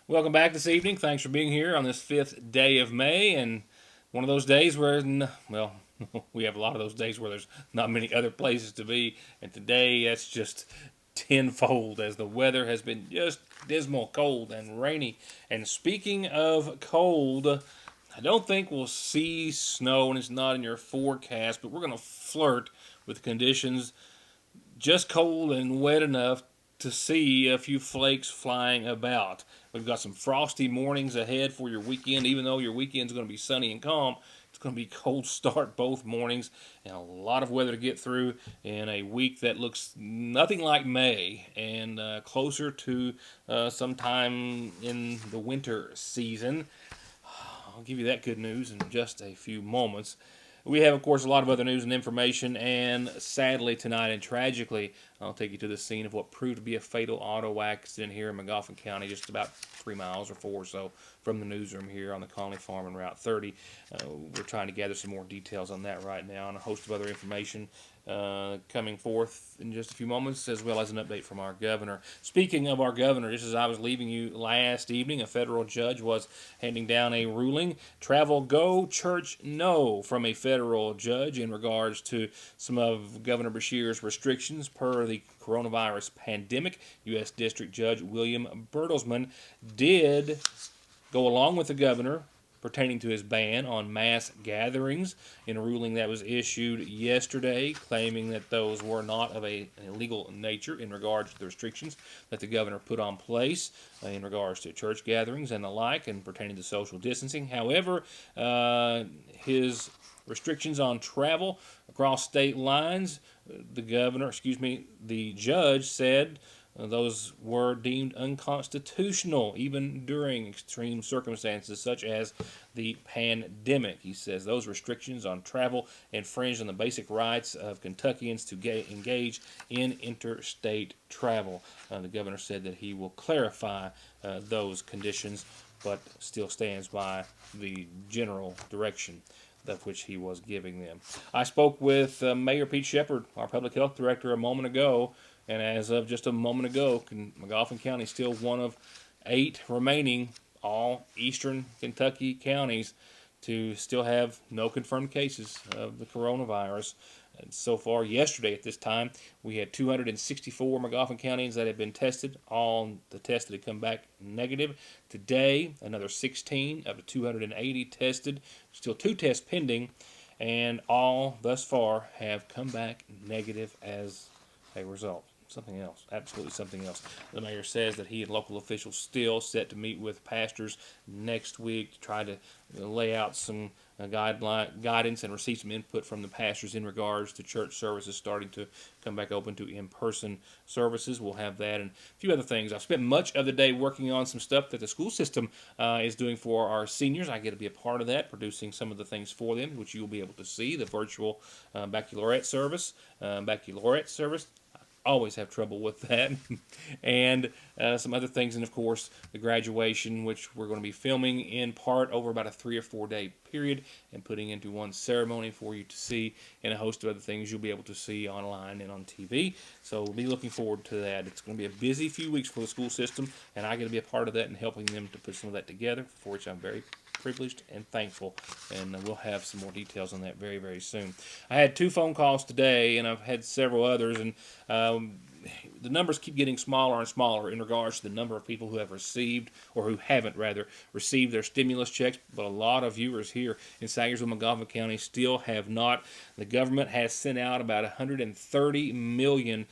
Welcome back this evening. Thanks for being here on this fifth day of May, and one of those days where, well, we have a lot of those days where there's not many other places to be, and today that's just tenfold as the weather has been just dismal, cold, and rainy. And speaking of cold, I don't think we'll see snow, and it's not in your forecast, but we're going to flirt with conditions just cold and wet enough to see a few flakes flying about. We've got some frosty mornings ahead for your weekend, even though your weekend's going to be sunny and calm. It's going to be cold start both mornings and a lot of weather to get through in a week that looks nothing like May and closer to sometime in the winter season. I'll give you that good news in just a few moments. We have, of course, a lot of other news and information, and sadly tonight and tragically, I'll take you to the scene of what proved to be a fatal auto accident here in McGoffin County, just about 3 miles or 4 or so from the newsroom here on the Conley Farm and Route 30. We're trying to gather some more details on that right now and a host of other information coming forth in just a few moments, as well as an update from our governor. Speaking of our governor, just as I was leaving you last evening, a federal judge was handing down a ruling, travel go, church no, from a federal judge in regards to some of Governor Beshear's restrictions per the coronavirus pandemic. U.S. District Judge William Bertelsmann did go along with the governor pertaining to his ban on mass gatherings in a ruling that was issued yesterday, claiming that those were not of an illegal nature in regards to the restrictions that the governor put on place in regards to church gatherings and the like, and pertaining to social distancing. However, his restrictions on travel across state lines, the judge said those were deemed unconstitutional even during extreme circumstances such as the pandemic. He says those restrictions on travel infringe on the basic rights of Kentuckians to engage in interstate travel. The governor said that he will clarify those conditions, but still stands by the general direction of which he was giving them. I spoke with Mayor Pete Shepard, our public health director, a moment ago, and as of just a moment ago, McGoffin County is still one of 8 remaining all eastern Kentucky counties to still have no confirmed cases of the coronavirus. And so far, yesterday at this time, we had 264 McGoffin counties that had been tested. All the tests that had come back negative. Today, another 16 of the 280 tested. Still 2 tests pending, and all thus far have come back negative as a result. Something else, absolutely something else. The mayor says that he and local officials still set to meet with pastors next week to try to lay out some guidance and receive some input from the pastors in regards to church services starting to come back open to in-person services. We'll have that and a few other things. I've spent much of the day working on some stuff that the school system is doing for our seniors. I get to be a part of that, producing some of the things for them, which you'll be able to see. The virtual baccalaureate service, always have trouble with that, and some other things, and of course the graduation, which we're going to be filming in part over about a 3 or 4 day period and putting into one ceremony for you to see, and a host of other things you'll be able to see online and on TV. So we'll be looking forward to that. It's going to be a busy few weeks for the school system, and I get to be a part of that and helping them to put some of that together, for which I'm very privileged and thankful, and we'll have some more details on that very, very soon. I had 2 phone calls today, and I've had several others, and the numbers keep getting smaller and smaller in regards to the number of people who have received, or who haven't rather, received their stimulus checks, but a lot of viewers here in Sangersville, McGoffin County still have not. The government has sent out about 130 million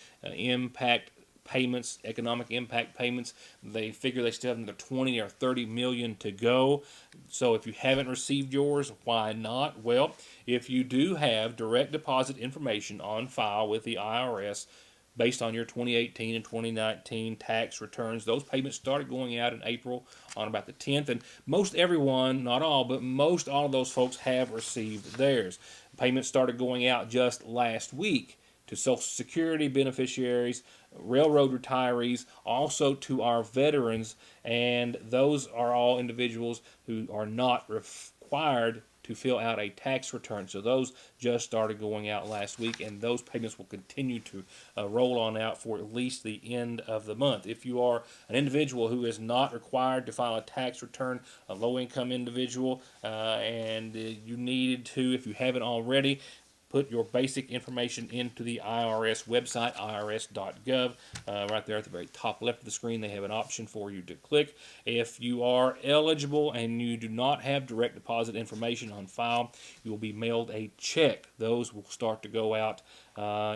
economic impact payments. They figure they still have another 20 or 30 million to go. So if you haven't received yours, why not? Well, if you do have direct deposit information on file with the IRS based on your 2018 and 2019 tax returns, those payments started going out in April on about the 10th, and most everyone, not all, but most all of those folks have received theirs. Payments started going out just last week to Social Security beneficiaries, railroad retirees, also to our veterans, and those are all individuals who are not required to fill out a tax return. So those just started going out last week, and those payments will continue to roll on out for at least the end of the month. If you are an individual who is not required to file a tax return, a low-income individual, and you needed to, if you haven't already, put your basic information into the IRS website, irs.gov. Right there at the very top left of the screen, they have an option for you to click. If you are eligible and you do not have direct deposit information on file, you will be mailed a check. Those will start to go out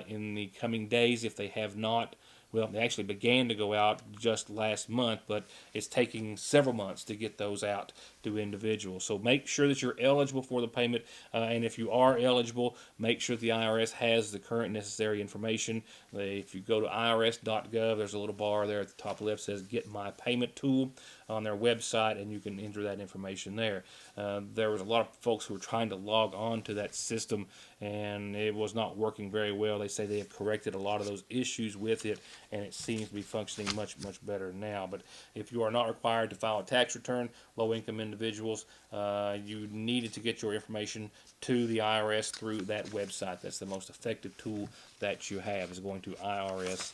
in the coming days if they have not. Well, they actually began to go out just last month, but it's taking several months to get those out to individuals. So make sure that you're eligible for the payment, and if you are eligible, make sure the IRS has the current necessary information. If you go to irs.gov, there's a little bar there at the top left that says Get My Payment Tool on their website, and you can enter that information there. There was a lot of folks who were trying to log on to that system, and it was not working very well. They say they have corrected a lot of those issues with it, and it seems to be functioning much better now. But if you are not required to file a tax return, low-income individuals, you needed to get your information to the IRS through that website. That's the most effective tool that you have, is going to irs.gov.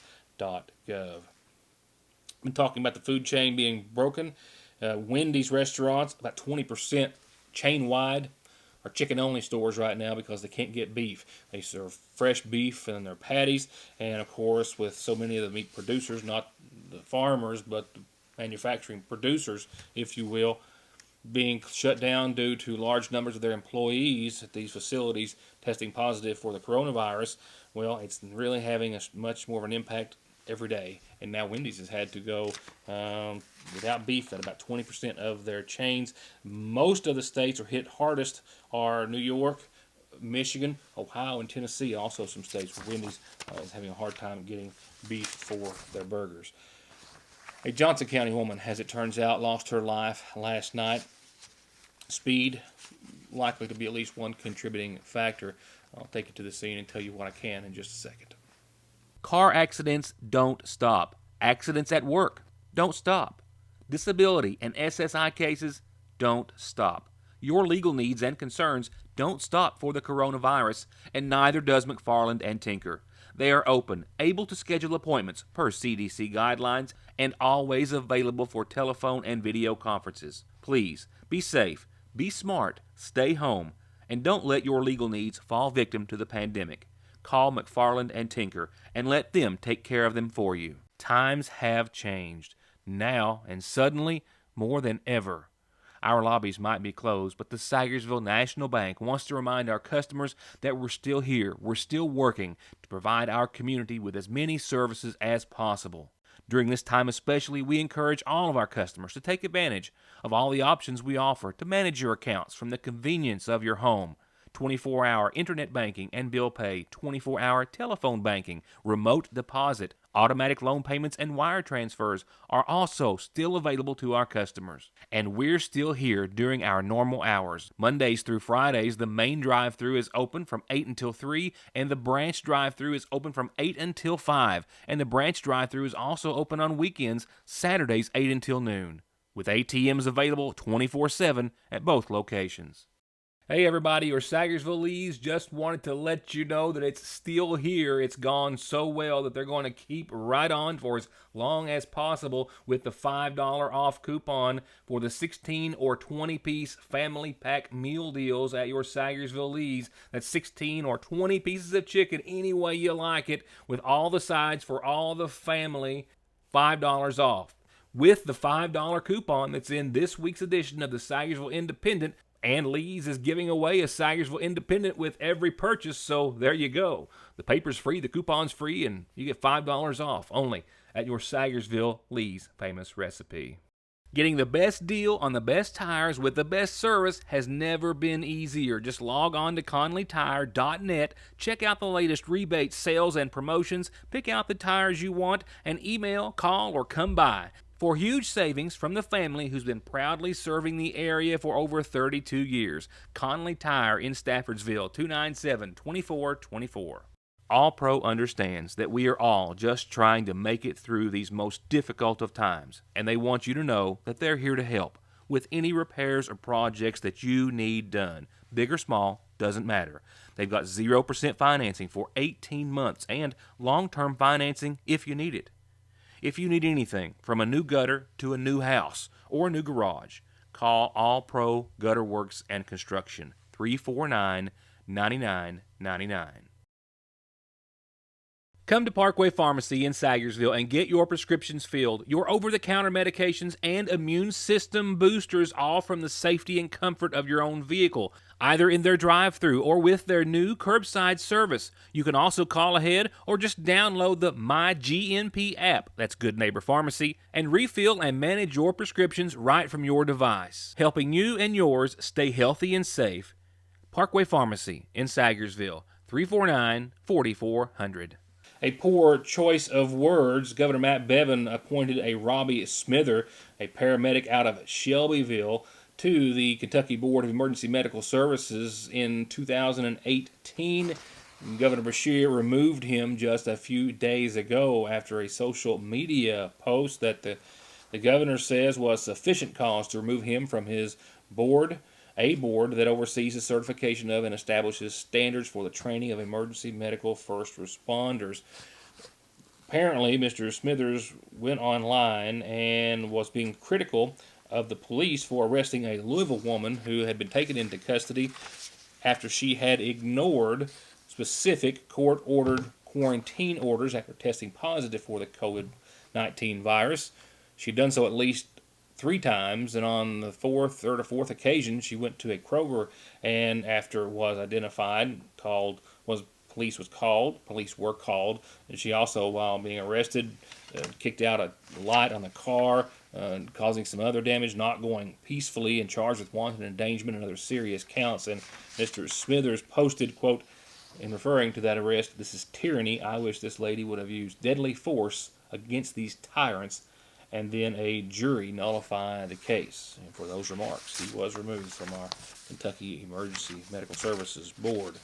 I've been talking about the food chain being broken. Wendy's restaurants, about 20% chain-wide, are chicken-only stores right now because they can't get beef. They serve fresh beef in their patties, and of course, with so many of the meat producers, not the farmers, but the manufacturing producers, if you will, being shut down due to large numbers of their employees at these facilities testing positive for the coronavirus, well, it's really having a much more of an impact every day. And now Wendy's has had to go without beef at about 20% of their chains. Most of the states are hit hardest are New York, Michigan, Ohio, and Tennessee. Also some states where Wendy's is having a hard time getting beef for their burgers. A Johnson County woman, as it turns out, lost her life last night. Speed, likely to be at least one contributing factor. I'll take you to the scene and tell you what I can in just a second. Car accidents don't stop. Accidents at work don't stop. Disability and SSI cases don't stop. Your legal needs and concerns don't stop for the coronavirus, and neither does McFarland and Tinker. They are open, able to schedule appointments per CDC guidelines, and always available for telephone and video conferences. Please, be safe, be smart, stay home, and don't let your legal needs fall victim to the pandemic. Call McFarland and Tinker and let them take care of them for you. Times have changed. Now and suddenly, more than ever. Our lobbies might be closed, but the Sagersville National Bank wants to remind our customers that we're still here, we're still working to provide our community with as many services as possible. During this time especially, we encourage all of our customers to take advantage of all the options we offer to manage your accounts from the convenience of your home. 24-hour internet banking and bill pay, 24-hour telephone banking, remote deposit, automatic loan payments, and wire transfers are also still available to our customers. And we're still here during our normal hours. Mondays through Fridays, the main drive-thru is open from 8 until 3, and the branch drive-thru is open from 8 until 5. And the branch drive-thru is also open on weekends, Saturdays 8 until noon, with ATMs available 24/7 at both locations. Hey everybody, your Sagersville Lees just wanted to let you know that it's still here. It's gone so well that they're going to keep right on for as long as possible with the $5 off coupon for the 16 or 20-piece family pack meal deals at your Sagersville Lees. That's 16 or 20 pieces of chicken any way you like it, with all the sides for all the family, $5 off. With the $5 coupon that's in this week's edition of the Sagersville Independent, and Lee's is giving away a Sagersville Independent with every purchase, so there you go. The paper's free, the coupon's free, and you get $5 off only at your Sagersville Lee's famous recipe. Getting the best deal on the best tires with the best service has never been easier. Just log on to ConleyTire.net, check out the latest rebates, sales, and promotions, pick out the tires you want, and email, call, or come by for huge savings from the family who's been proudly serving the area for over 32 years. Conley Tire in Staffordsville, 297-2424. All Pro understands that we are all just trying to make it through these most difficult of times, and they want you to know that they're here to help with any repairs or projects that you need done. big or small, doesn't matter. They've got 0% financing for 18 months and long-term financing if you need it. If you need anything, from a new gutter to a new house or a new garage, call All Pro Gutter Works and Construction, 349-9999. Come to Parkway Pharmacy in Sagersville and get your prescriptions filled, your over-the-counter medications, and immune system boosters, all from the safety and comfort of your own vehicle, either in their drive-thru or with their new curbside service. You can also call ahead or just download the MyGNP app, that's Good Neighbor Pharmacy, and refill and manage your prescriptions right from your device, helping you and yours stay healthy and safe. Parkway Pharmacy in Sagersville, 349-4400. A poor choice of words. Governor Matt Bevin appointed a Robbie Smither, a paramedic out of Shelbyville, to the Kentucky Board of Emergency Medical Services in 2018. Governor Beshear removed him just a few days ago after a social media post that the governor says was sufficient cause to remove him from his board, a board that oversees the certification of and establishes standards for the training of emergency medical first responders. Apparently, Mr. Smithers went online and was being critical of the police for arresting a Louisville woman who had been taken into custody after she had ignored specific court-ordered quarantine orders after testing positive for the COVID-19 virus. She'd done so at least 3 times, and on the third or fourth occasion, she went to a Kroger, and after it was identified, police were called, and she also, while being arrested, kicked out a light on the car, causing some other damage, not going peacefully, and charged with wanton endangerment and other serious counts. And Mr. Smithers posted, quote, in referring to that arrest, "This is tyranny. I wish this lady would have used deadly force against these tyrants," and then a jury nullified the case. And for those remarks, he was removed from our Kentucky Emergency Medical Services Board.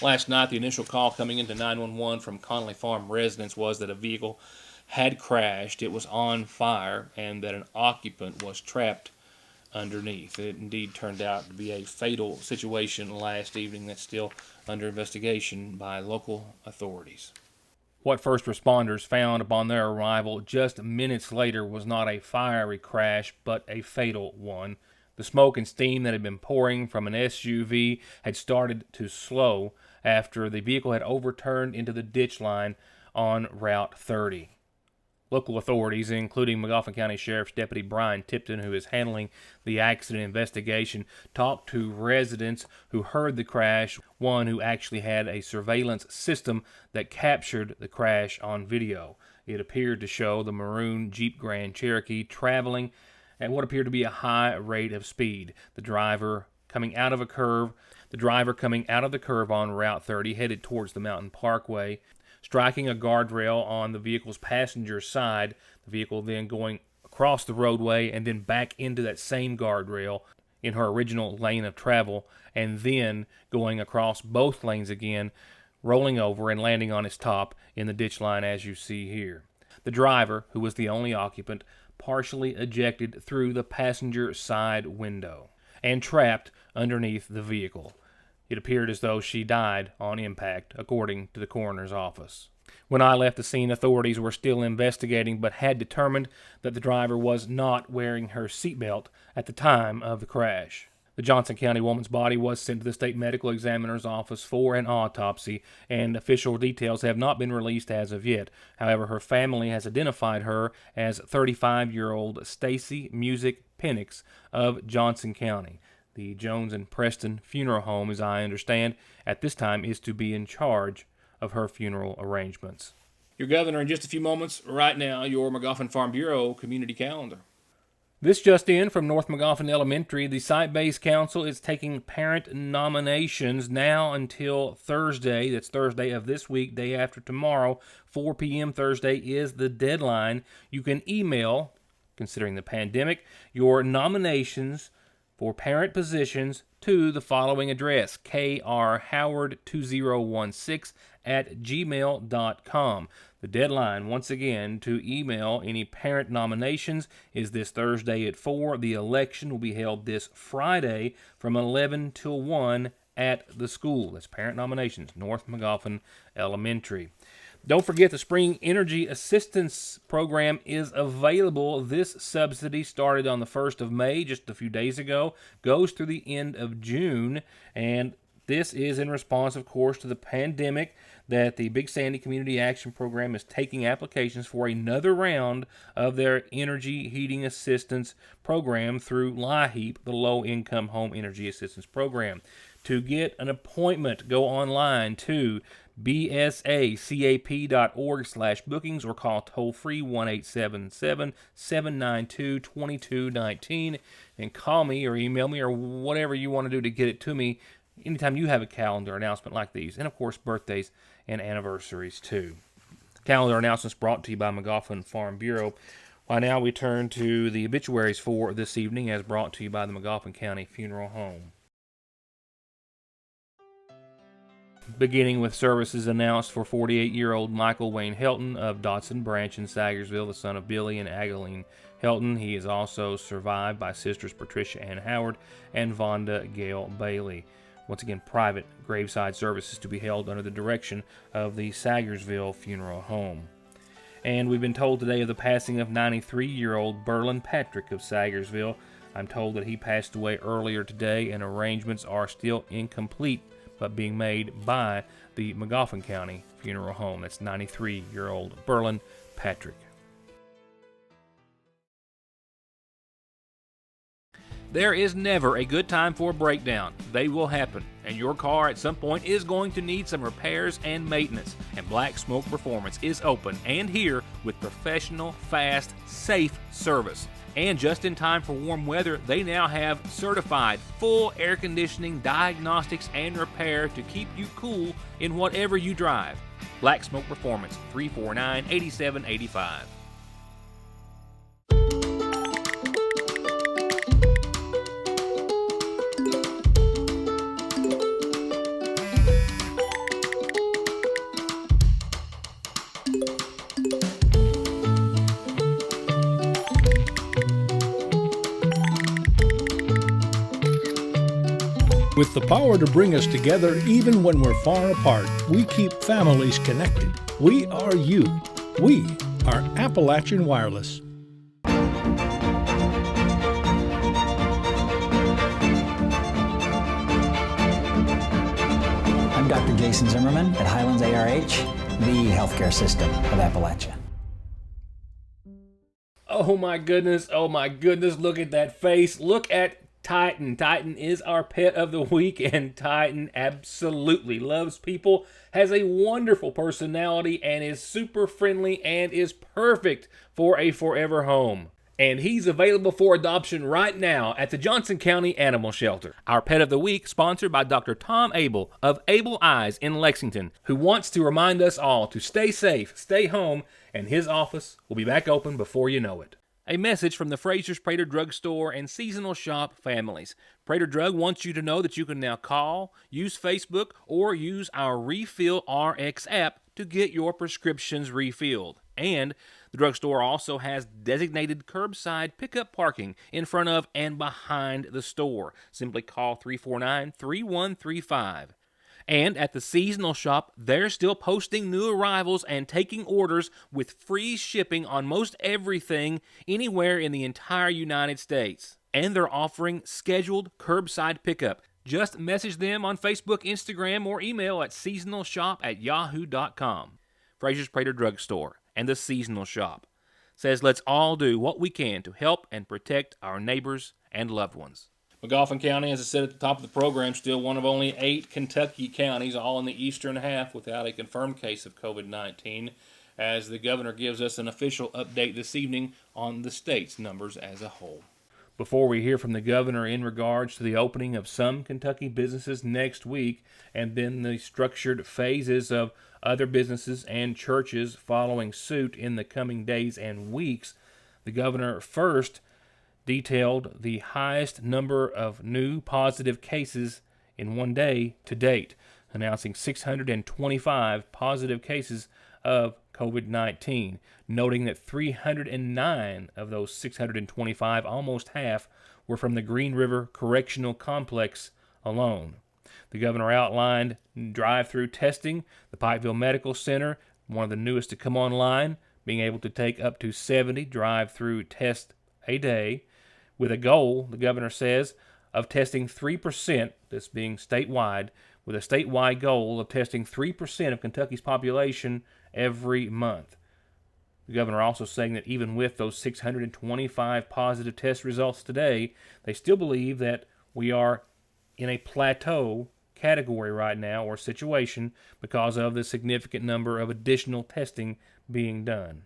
Last night, the initial call coming into 911 from Connolly Farm residents was that a vehicle had crashed, it was on fire, and that an occupant was trapped underneath. It indeed turned out to be a fatal situation last evening that's still under investigation by local authorities. What first responders found upon their arrival just minutes later was not a fiery crash, but a fatal one. The smoke and steam that had been pouring from an SUV had started to slow after the vehicle had overturned into the ditch line on Route 30. Local authorities, including Magoffin County Sheriff's Deputy Brian Tipton, who is handling the accident investigation, talked to residents who heard the crash, one who actually had a surveillance system that captured the crash on video. It appeared to show the maroon Jeep Grand Cherokee traveling at what appeared to be a high rate of speed. The driver coming out of the curve on Route 30 headed towards the Mountain Parkway, striking a guardrail on the vehicle's passenger side, the vehicle then going across the roadway and then back into that same guardrail in her original lane of travel, and then going across both lanes again, rolling over and landing on its top in the ditch line as you see here. The driver, who was the only occupant, partially ejected through the passenger side window and trapped underneath the vehicle. It appeared as though she died on impact, according to the coroner's office. When I left the scene, authorities were still investigating, but had determined that the driver was not wearing her seatbelt at the time of the crash. The Johnson County woman's body was sent to the state medical examiner's office for an autopsy, and official details have not been released as of yet. However, her family has identified her as 35-year-old Stacy Music Penix of Johnson County. The Jones and Preston Funeral Home, as I understand, at this time is to be in charge of her funeral arrangements. Your governor in just a few moments. Right now, your Magoffin Farm Bureau community calendar. This just in from North Magoffin Elementary. The site-based council is taking parent nominations now until Thursday. That's Thursday of this week, day after tomorrow. 4 p.m. Thursday is the deadline. You can email, considering the pandemic, your nominations for parent positions to the following address, krhoward2016 @gmail.com. The deadline, once again, to email any parent nominations is this Thursday at 4. The election will be held this Friday from 11 till 1 at the school. That's parent nominations, North Magoffin Elementary. Don't forget the Spring Energy Assistance Program is available. This subsidy started on the 1st of May, just a few days ago, goes through the end of June, and this is in response, of course, to the pandemic that the Big Sandy Community Action Program is taking applications for another round of their energy heating assistance program through LIHEAP, the Low Income Home Energy Assistance Program. To get an appointment, go online to bsacap.org/bookings or call toll-free 1-877-792-2219 and call me or email me or whatever you want to do to get it to me anytime you have a calendar announcement like these. And, of course, birthdays and anniversaries, too. Calendar announcements brought to you by Magoffin Farm Bureau. By now, we turn to the obituaries for this evening, as brought to you by the Magoffin County Funeral Home. Beginning with services announced for 48-year-old Michael Wayne Helton of Dotson Branch in Sagersville, the son of Billy and Ageline Helton. He is also survived by sisters Patricia Ann Howard and Vonda Gale Bailey. Once again, private graveside services to be held under the direction of the Sagersville Funeral Home. And we've been told today of the passing of 93-year-old Berlin Patrick of Sagersville. I'm told that he passed away earlier today, and arrangements are still incomplete but being made by the Magoffin County Funeral Home. That's 93-year-old Berlin Patrick. There is never a good time for a breakdown. They will happen, and your car at some point is going to need some repairs and maintenance. And Black Smoke Performance is open and here with professional, fast, safe service. And just in time for warm weather, they now have certified full air conditioning, diagnostics, and repair to keep you cool in whatever you drive. Black Smoke Performance, 349-8785. With the power to bring us together even when we're far apart, we keep families connected. We are you. We are Appalachian Wireless. I'm Dr. Jason Zimmerman at Highlands ARH, the healthcare system of Appalachia. Oh my goodness, look at that face. Look at Titan. Titan is our pet of the week, and Titan absolutely loves people, has a wonderful personality, and is super friendly, and is perfect for a forever home. And he's available for adoption right now at the Johnson County Animal Shelter. Our pet of the week, sponsored by Dr. Tom Abel of Able Eyes in Lexington, who wants to remind us all to stay safe, stay home, and his office will be back open before you know it. A message from the Fraser's Prater Drug Store and Seasonal Shop families. Prater Drug wants you to know that you can now call, use Facebook, or use our Refill RX app to get your prescriptions refilled. And the drugstore also has designated curbside pickup parking in front of and behind the store. Simply call 349-3135. And at the Seasonal Shop, they're still posting new arrivals and taking orders with free shipping on most everything anywhere in the entire United States. And they're offering scheduled curbside pickup. Just message them on Facebook, Instagram, or email at seasonalshop@yahoo.com. Fraser's Prater Drug Store and the Seasonal Shop says let's all do what we can to help and protect our neighbors and loved ones. Magoffin County, as I said at the top of the program, still one of only 8 Kentucky counties, all in the eastern half, without a confirmed case of COVID-19, as the governor gives us an official update this evening on the state's numbers as a whole. Before we hear from the governor in regards to the opening of some Kentucky businesses next week, and then the structured phases of other businesses and churches following suit in the coming days and weeks, the governor first detailed the highest number of new positive cases in one day to date, announcing 625 positive cases of COVID-19, noting that 309 of those 625, almost half, were from the Green River Correctional Complex alone. The governor outlined drive-through testing, the Pikeville Medical Center, one of the newest to come online, being able to take up to 70 drive-through tests a day, with a goal, the governor says, of testing 3%, this being statewide, with a statewide goal of testing 3% of Kentucky's population every month. The governor also saying that even with those 625 positive test results today, they still believe that we are in a plateau category right now, or situation, because of the significant number of additional testing being done.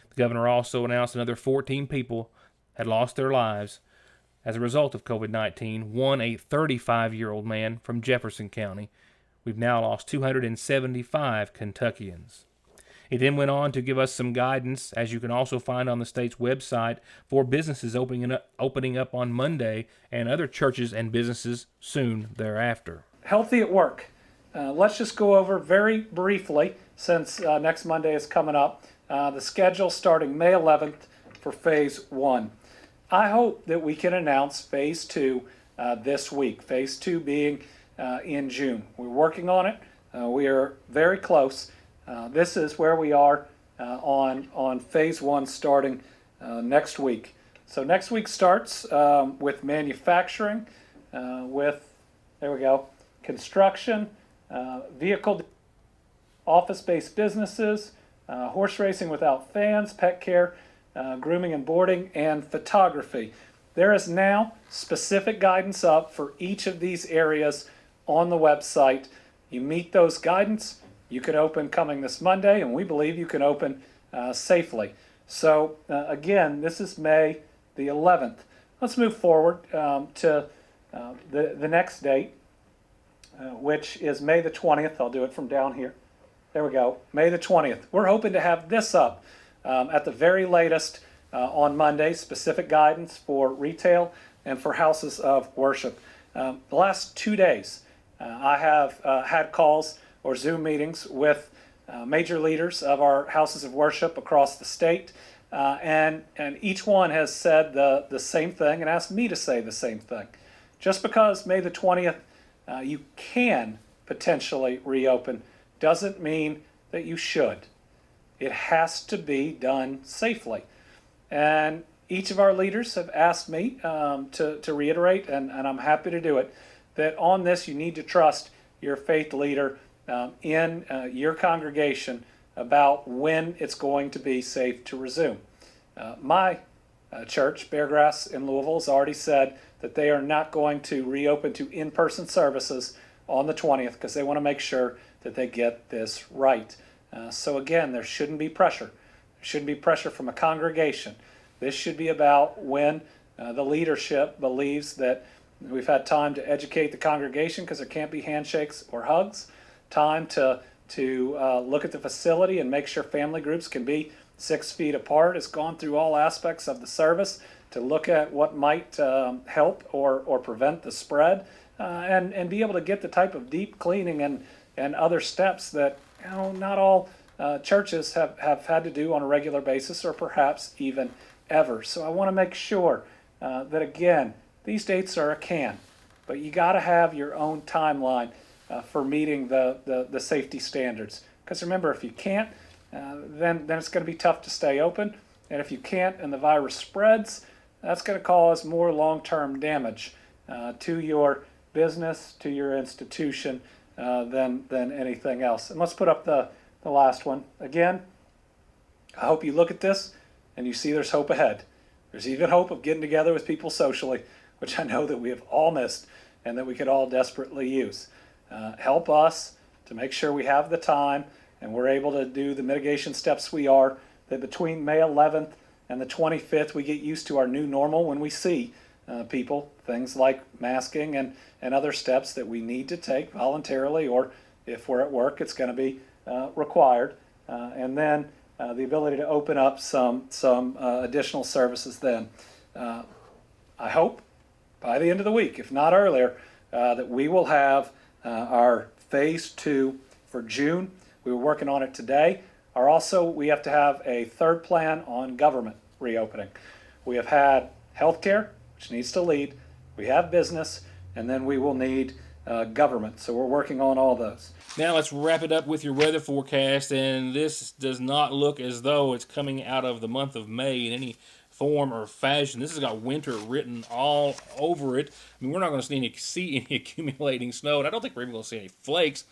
The governor also announced another 14 people had lost their lives as a result of COVID-19, one a 35-year-old man from Jefferson County. We've now lost 275 Kentuckians. He then went on to give us some guidance, as you can also find on the state's website, for businesses opening up on Monday and other churches and businesses soon thereafter. Healthy at work. Let's just go over very briefly, since next Monday is coming up, the schedule starting May 11th for Phase 1. I hope that we can announce Phase 2 this week, Phase 2 being in June. We're working on it. We are very close. This is where we are on Phase 1 starting next week. So next week starts with manufacturing, construction, vehicle, office-based businesses, horse racing without fans, pet care, grooming and boarding, and photography. There is now specific guidance up for each of these areas on the website. You meet those guidance, you can open coming this Monday, and we believe you can open safely. So again, this is May the 11th. Let's move forward to the next date, which is May the 20th. I'll do it from down here. There we go, May the 20th. We're hoping to have this up at the very latest on Monday, specific guidance for retail and for houses of worship. The last 2 days, I have had calls or Zoom meetings with major leaders of our houses of worship across the state, and each one has said the same thing and asked me to say the same thing. Just because May the 20th you can potentially reopen doesn't mean that you should. It has to be done safely. And each of our leaders have asked me to reiterate, and I'm happy to do it, that on this you need to trust your faith leader in your congregation about when it's going to be safe to resume. My church, Beargrass in Louisville, has already said that they are not going to reopen to in-person services on the 20th because they want to make sure that they get this right. So again, there shouldn't be pressure. There shouldn't be pressure from a congregation. This should be about when the leadership believes that we've had time to educate the congregation, because there can't be handshakes or hugs, time to look at the facility and make sure family groups can be 6 feet apart. It's gone through all aspects of the service to look at what might help or prevent the spread, and be able to get the type of deep cleaning and other steps that not all churches have had to do on a regular basis, or perhaps even ever. So I want to make sure that, again, these dates are a can, but you got to have your own timeline for meeting the safety standards. Because remember, if you can't, then it's going to be tough to stay open. And if you can't and the virus spreads, that's going to cause more long-term damage to your business, to your institution, than anything else. And let's put up the last one. Again, I hope you look at this and you see there's hope ahead. There's even hope of getting together with people socially, which I know that we have all missed and that we could all desperately use. Help us to make sure we have the time and we're able to do the mitigation steps we are, that between May 11th and the 25th we get used to our new normal when we see people, things like masking and other steps that we need to take voluntarily, or if we're at work it's going to be required, and then the ability to open up some additional services then. I hope by the end of the week, if not earlier, that we will have our Phase 2 for June. We were working on it today. we have to have a third plan on government reopening. We have had healthcare, which needs to lead. We have business, and then we will need government. So we're working on all those. Now let's wrap it up with your weather forecast, and this does not look as though it's coming out of the month of May in any form or fashion. This has got winter written all over it. I mean, we're not going to see any accumulating snow, and I don't think we're even going to see any flakes,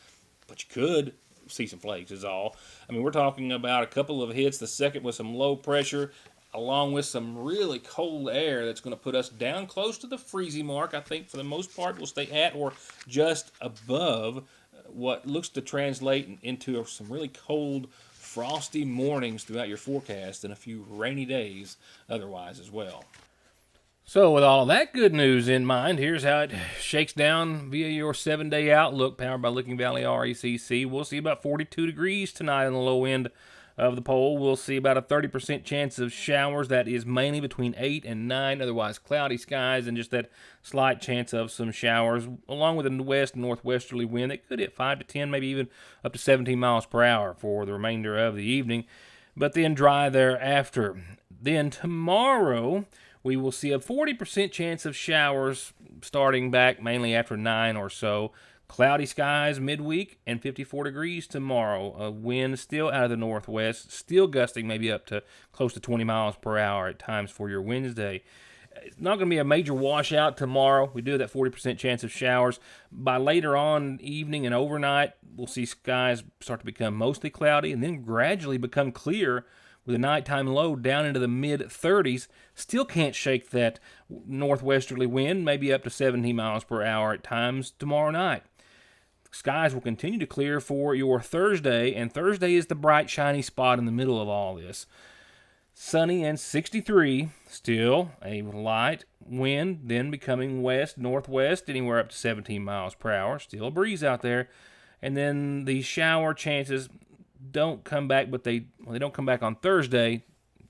but you could see some flakes is all. I mean, we're talking about a couple of hits, the second with some low pressure, along with some really cold air that's going to put us down close to the freezing mark. I think for the most part we'll stay at or just above what looks to translate into some really cold, frosty mornings throughout your forecast and a few rainy days otherwise as well. So with all of that good news in mind, here's how it shakes down via your 7-day outlook powered by Licking Valley RECC. We'll see about 42 degrees tonight on the low end of the pole. We'll see about a 30% chance of showers. That is mainly between 8 and 9, otherwise cloudy skies, and just that slight chance of some showers, along with a west and northwesterly wind that could hit 5 to 10, maybe even up to 17 miles per hour for the remainder of the evening, but then dry thereafter. Then tomorrow, we will see a 40% chance of showers starting back mainly after 9 or so. Cloudy skies midweek and 54 degrees tomorrow. A wind still out of the northwest, still gusting maybe up to close to 20 miles per hour at times for your Wednesday. It's not going to be a major washout tomorrow. We do have that 40% chance of showers. By later on evening and overnight, we'll see skies start to become mostly cloudy and then gradually become clear with a nighttime low down into the mid-30s. Still can't shake that northwesterly wind, maybe up to 17 miles per hour at times tomorrow night. Skies will continue to clear for your Thursday, and Thursday is the bright, shiny spot in the middle of all this. Sunny and 63, still a light wind, then becoming west-northwest, anywhere up to 17 miles per hour. Still a breeze out there. And then the shower chances don't come back, but they don't come back on Thursday.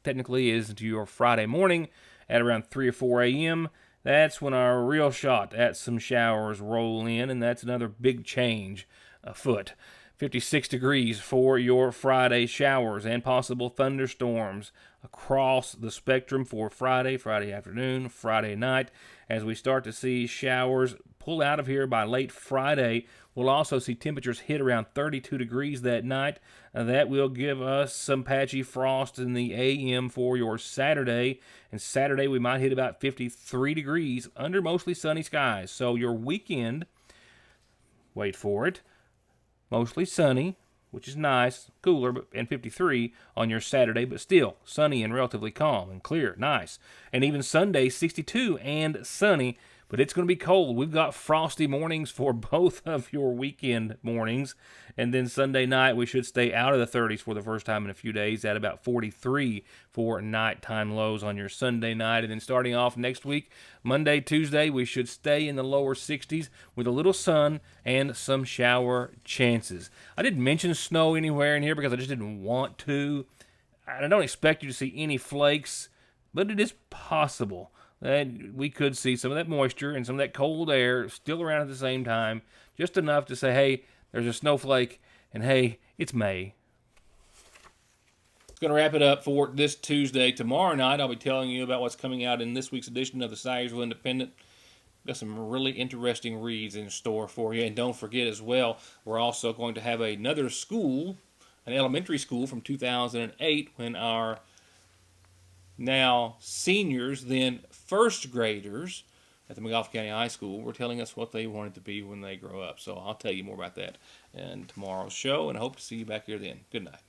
Technically is into your Friday morning at around 3 or 4 a.m., That's when our real shot at some showers roll in, and that's another big change afoot. 56 degrees for your Friday showers and possible thunderstorms across the spectrum for Friday afternoon, Friday night. As we start to see showers pull out of here by late Friday, we'll also see temperatures hit around 32 degrees that night. That will give us some patchy frost in the AM for your Saturday. And Saturday we might hit about 53 degrees under mostly sunny skies. So your weekend, wait for it, mostly sunny, which is nice, cooler, and 53 on your Saturday, but still sunny and relatively calm and clear, nice. And even Sunday, 62 and sunny, but it's going to be cold. We've got frosty mornings for both of your weekend mornings. And then Sunday night, we should stay out of the 30s for the first time in a few days at about 43 for nighttime lows on your Sunday night. And then starting off next week, Monday, Tuesday, we should stay in the lower 60s with a little sun and some shower chances. I didn't mention snow anywhere in here because I just didn't want to. I don't expect you to see any flakes, but it is possible that we could see some of that moisture and some of that cold air still around at the same time, just enough to say, hey, there's a snowflake, and hey, it's May. Going to wrap it up for this Tuesday. Tomorrow night, I'll be telling you about what's coming out in this week's edition of the Syersville Independent. Got some really interesting reads in store for you. And don't forget as well, we're also going to have another school, an elementary school from 2008, when our now seniors, then first graders at the McGough County High School were telling us what they wanted to be when they grow up. So I'll tell you more about that in tomorrow's show, and I hope to see you back here then. Good night.